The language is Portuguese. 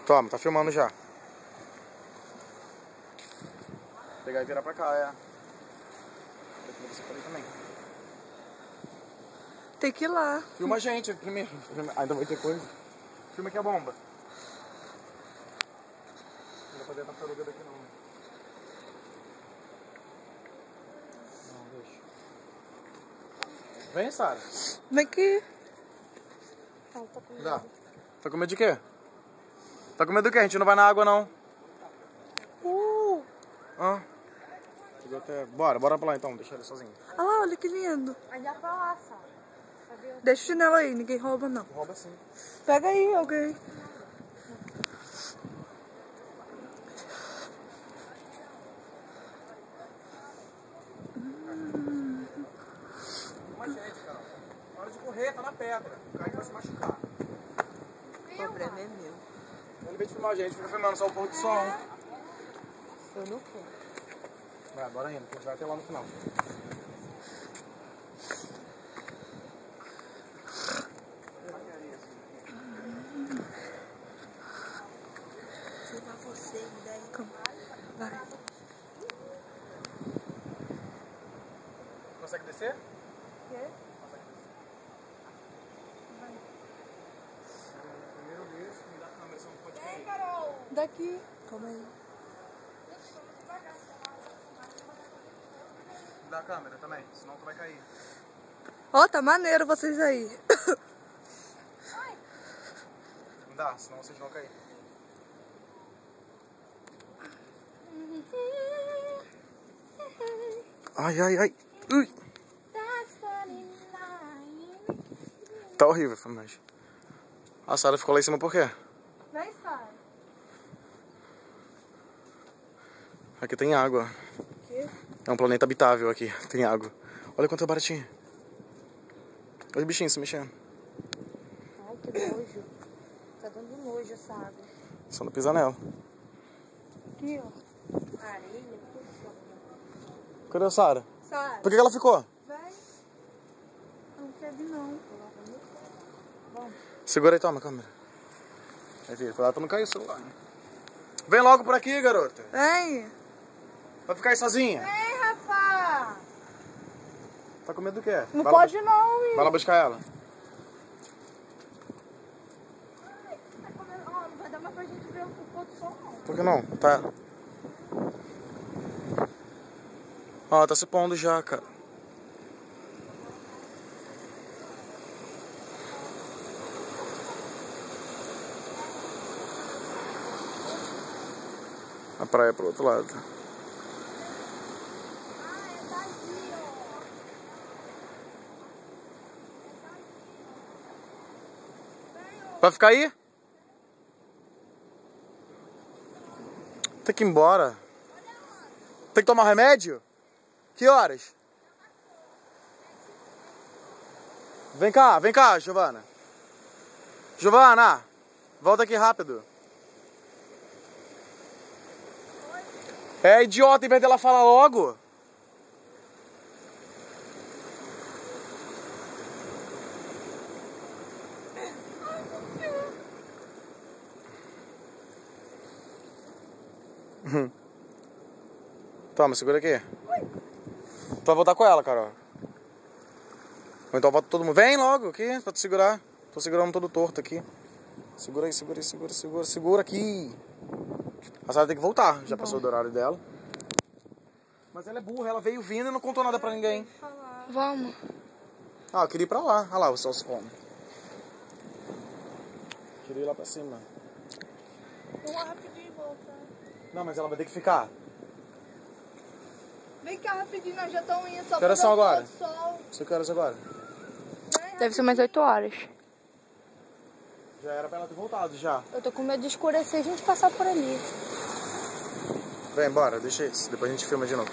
Toma, tá filmando já. Vou pegar e virar pra cá, é. Você pode ir também. Tem que ir lá. Filma a gente primeiro. Ainda vai ter coisa. Filma aqui a bomba. Não dá pra ver a tartaruga daqui não. Não, deixa. Vem, Sara. Vem aqui. Dá. Tá com medo de quê? Tá com medo do quê? A gente não vai na água, não. Ah. Bora pra lá então, deixa ele sozinho. Olha lá, olha que lindo. Aí dá pra lá, Sara. Deixa o chinelo aí, ninguém rouba não. Rouba sim. Pega aí, alguém. Uma gente, cara. Na hora de correr, tá na pedra. O cara vai se machucar. O problema é meu. Ele veio de filmar a gente, fica filmando só o pôr do sol. Eu não quero. Vai, bora indo, que a gente vai até lá no final. Você, daí. Vai. Consegue descer? Quê? Primeiro desço, me dá a câmera, só não pode cair. Daqui. Calma aí. Me dá a câmera também, senão tu vai cair. Ó, tá maneiro vocês aí. Me dá, senão vocês vão cair. Ai, ai, ai. Ui. Tá horrível a filmagem. A Sara ficou lá em cima por quê? Vem, Sara. Aqui tem água. Quê? É um planeta habitável aqui, tem água. Olha quanto é baratinho. Olha os bichinhos se mexendo. Ai, que nojo. Tá dando nojo essa água. Só não pisar nela. Aqui, ó. Areia, tudo. Cadê a Sara? Sara. Por que ela ficou? Vem. Não quer vir, não. Vamos. Segura aí, toma a câmera. Aí, filho, cuidado pra não cair o celular. Vem logo por aqui, garota. Vem. Vai ficar aí sozinha? Vem, rapaz. Tá com medo do quê? Não Vai pode lá, não, vai lá buscar ela. Não vai dar mais pra gente ver o pôr do sol, não. Por que não? Tá. Ó, tá se pondo já, cara. A praia é pro outro lado. Vai ficar aí? Tem que ir embora. Tem que tomar remédio? Que horas? Vem cá, Giovana. Giovana, volta aqui rápido. É idiota, em vez dela falar logo. Toma, segura aqui. Tu vai voltar com ela, Carol. Ou então volta todo mundo. Vem logo aqui pra te segurar. Tô segurando todo torto aqui. Segura aí, segura aqui. A Sara tem que voltar, já passou do horário dela. Mas ela é burra, ela veio vindo e não contou nada pra ninguém. Vamos. Ah, eu queria ir pra lá. Olha lá o sol se pondo. Queria ir lá pra cima. Vamos rapidinho e voltar. Não, mas ela vai ter que ficar. Vem cá rapidinho, nós já estamos indo. Só Que horas são agora? Sol. Você quer horas agora? Deve ser umas 8 horas. Já era pra ela ter voltado, já. Eu tô com medo de escurecer e a gente passar por ali. Vem, bora, deixa isso. Depois a gente filma de novo.